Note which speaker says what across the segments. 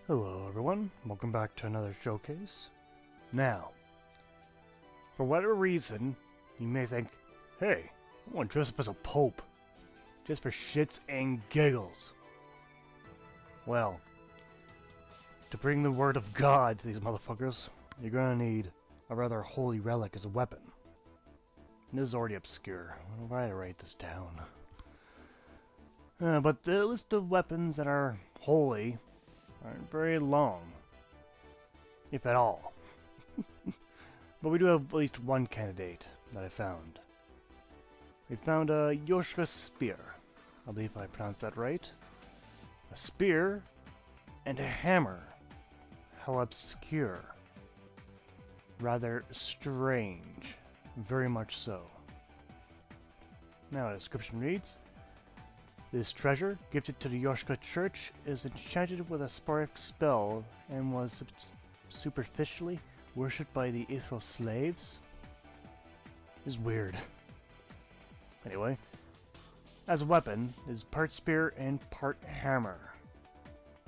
Speaker 1: Hello everyone, welcome back to another showcase. Now, for whatever reason, you may think, hey, I want to dress up as a pope, just for shits and giggles. Well, to bring the word of God to these motherfuckers, you're gonna need a rather holy relic as a weapon. And this is already obscure. Why did I write this down? But the list of weapons that are holy aren't very long, if at all. But we do have at least one candidate that I found. We found a Yorshka spear. I believe I pronounced that right. A spear and a hammer. How obscure. Rather strange. Very much so. Now the description reads, this treasure, gifted to the Yorshka church, is enchanted with a spark spell and was superficially worshipped by the ethereal slaves. Is weird. Anyway, as a weapon, it is part spear and part hammer.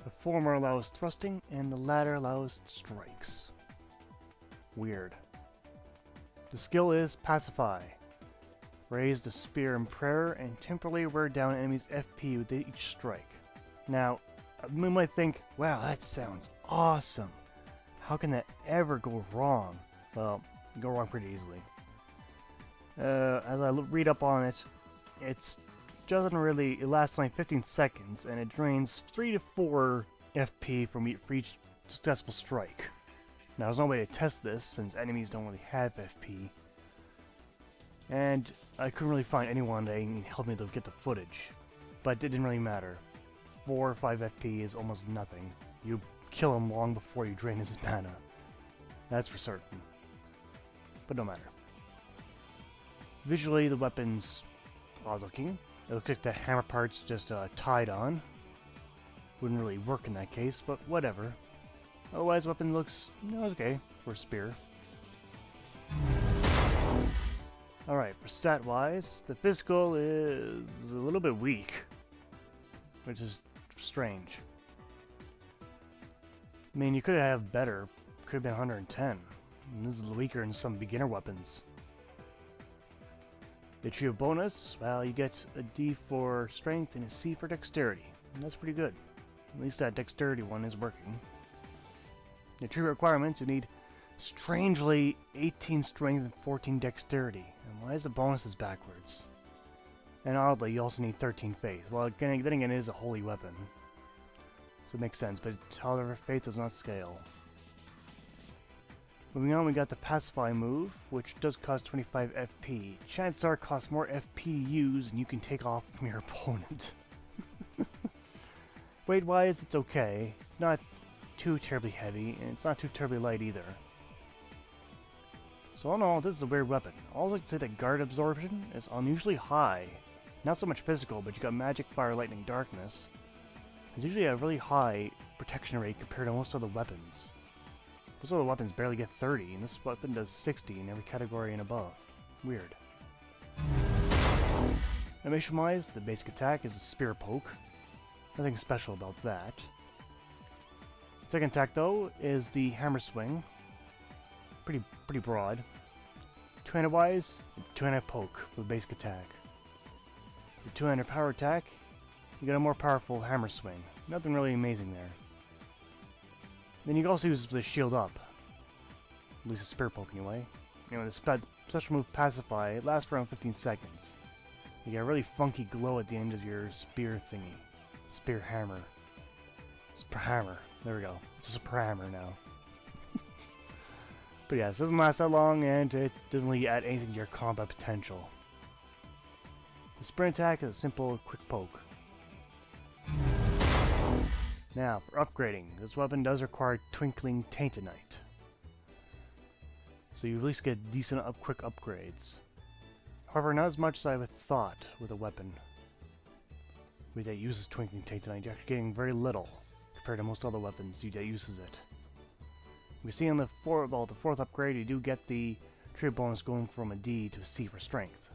Speaker 1: The former allows thrusting and the latter allows strikes. Weird. The skill is Pacify. Raise the spear in prayer and temporarily wear down enemies' FP with each strike. Now, we might think, wow, that sounds awesome. How can that ever go wrong? Well, go wrong pretty easily. As I read up on it, it lasts only 15 seconds and it drains 3 to 4 FP for each successful strike. Now, there's no way to test this since enemies don't really have FP. And I couldn't really find anyone that helped me to get the footage. But it didn't really matter. 4 or 5 FP is almost nothing. You kill him long before you drain his mana. That's for certain. But no matter. Visually, the weapon's odd looking. It looks like the hammer part's just tied on. Wouldn't really work in that case, but whatever. Otherwise, the weapon looks okay for a spear. Alright, for stat-wise, the physical is a little bit weak, which is strange. I mean, you could have better. Could have been 110. And this is weaker than some beginner weapons. The trio bonus, well, you get a D for strength and a C for dexterity. And that's pretty good. At least that dexterity one is working. The trio requirements, you need strangely 18 strength and 14 dexterity. And why is the bonuses backwards? And oddly, you also need 13 faith. Well, then again, it is a holy weapon. So it makes sense, but however, faith does not scale. Moving on, we got the Pacify move, which does cost 25 FP. Chances are it costs more FP to use and you can take off from your opponent. Weight-wise, it's okay. It's not too terribly heavy, and it's not too terribly light either. So all in all, this is a weird weapon. All I can say that guard absorption is unusually high. Not so much physical, but you got magic, fire, lightning, darkness. There's usually a really high protection rate compared to most other weapons. Most other weapons barely get 30, and this weapon does 60 in every category and above. Weird. Animation-wise, the basic attack is a spear poke. Nothing special about that. Second attack, though, is the hammer swing. Pretty broad. Two-handed wise, it's a two-handed poke with basic attack. The two-handed power attack, you get a more powerful hammer swing. Nothing really amazing there. Then you can also use the shield up. At least a spear poke anyway. You know, the special move Pacify, it lasts for around 15 seconds. You get a really funky glow at the end of your spear thingy. Spear hammer. Spear hammer. There we go. It's just a hammer now. But yeah, this doesn't last that long, and it doesn't really add anything to your combat potential. The sprint attack is a simple, quick poke. Now, for upgrading, this weapon does require Twinkling Taintonite. So you at least get decent quick upgrades. However, not as much as I would thought with a weapon that uses Twinkling Taintonite. You're actually getting very little compared to most other weapons that uses it. We see on the fourth upgrade, you do get the trio bonus going from a D to a C for strength,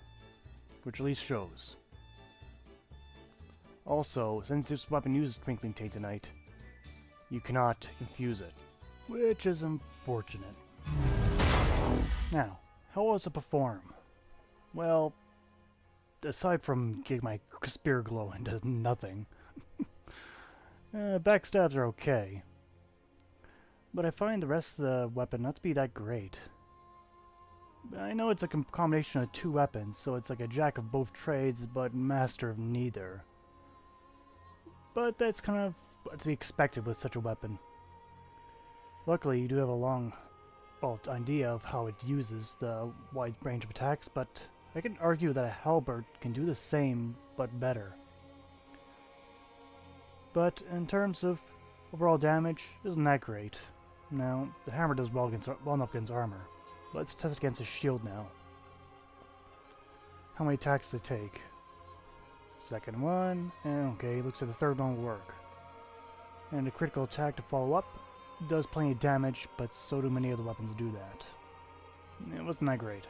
Speaker 1: which at least shows. Also, since this weapon uses Twinkling Taintonite, you cannot infuse it, which is unfortunate. Now, how does it perform? Well, aside from getting my spear glowing, does nothing. Backstabs are okay, but I find the rest of the weapon not to be that great. I know it's a combination of two weapons, so it's like a jack of both trades, but master of neither. But that's kind of to be expected with such a weapon. Luckily, you do have a long idea of how it uses the wide range of attacks, but I can argue that a halberd can do the same, but better. But in terms of overall damage, isn't that great. Now, the hammer does well enough against armor. Let's test it against a shield now. How many attacks does it take? Second one, and okay, looks like the third one will work. And a critical attack to follow up does plenty of damage, but so do many other weapons do that. It wasn't that great.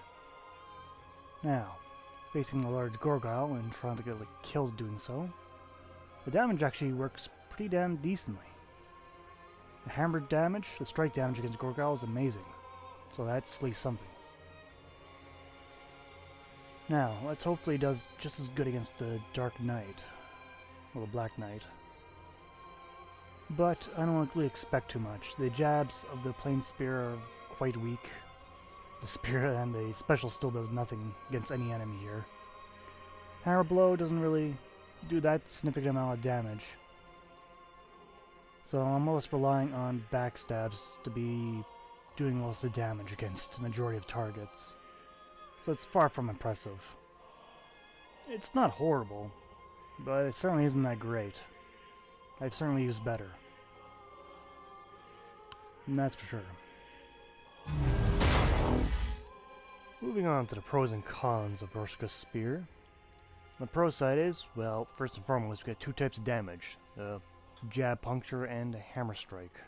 Speaker 1: Now, facing a large Gorgile and trying to get killed doing so, the damage actually works pretty damn decently. The hammer damage, the strike damage against Gorgile is amazing, so that's at least something. Now, let's hopefully it does just as good against the Dark Knight, or the Black Knight. But I don't really expect too much. The jabs of the Plain Spear are quite weak. The Spear and the Special still does nothing against any enemy here. Hammer Blow doesn't really do that significant amount of damage. So I'm almost relying on backstabs to be doing most of the damage against the majority of targets. So it's far from impressive. It's not horrible, but it certainly isn't that great. I've certainly used better. And that's for sure. Moving on to the pros and cons of Yorshka's spear. The pro side is, well, first and foremost, we get two types of damage. Jab puncture and hammer strike.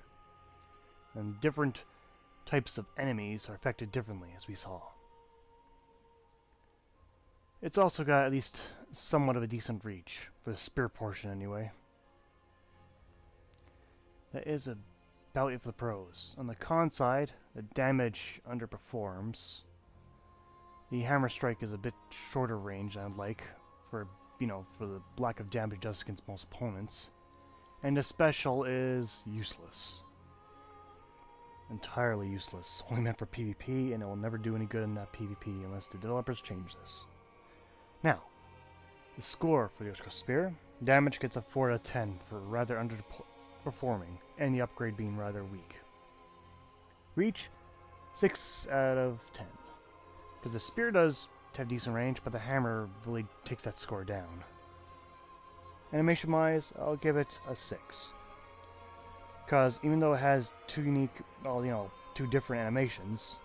Speaker 1: And different types of enemies are affected differently, as we saw. It's also got at least somewhat of a decent reach, for the spear portion anyway. That is about it for the pros. On the con side, the damage underperforms. The hammer strike is a bit shorter range than I'd like, for the lack of damage it does against most opponents. And the special is useless. Entirely useless. Only meant for PvP, and it will never do any good in that PvP unless the developers change this. Now, the score for the Yorshka Spear. Damage gets a 4 out of 10 for rather underperforming, and the upgrade being rather weak. Reach, 6 out of 10. Because the spear does have decent range, but the hammer really takes that score down. Animation-wise, I'll give it a 6. Because even though it has two unique, two different animations,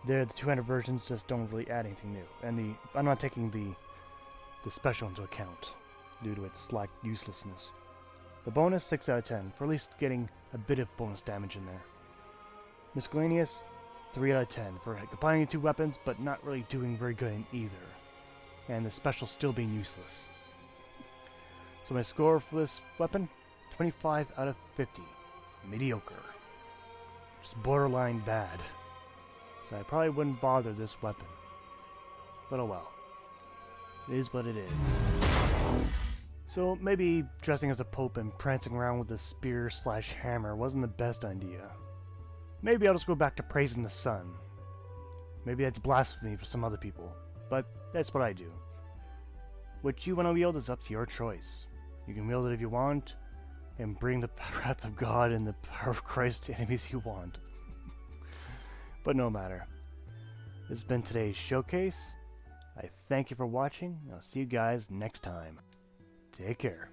Speaker 1: the two-handed versions just don't really add anything new. And I'm not taking the special into account, due to its uselessness. The bonus, 6 out of 10, for at least getting a bit of bonus damage in there. Miscellaneous, 3 out of 10, for combining the two weapons, but not really doing very good in either. And the special still being useless. So my score for this weapon, 25 out of 50. Mediocre. Just borderline bad. So I probably wouldn't bother this weapon. But oh well. It is what it is. So maybe dressing as a pope and prancing around with a spear/hammer wasn't the best idea. Maybe I'll just go back to praising the sun. Maybe that's blasphemy for some other people, but that's what I do. What you want to wield is up to your choice. You can wield it if you want, and bring the wrath of God and the power of Christ to enemies you want. But no matter. This has been today's showcase. I thank you for watching, and I'll see you guys next time. Take care.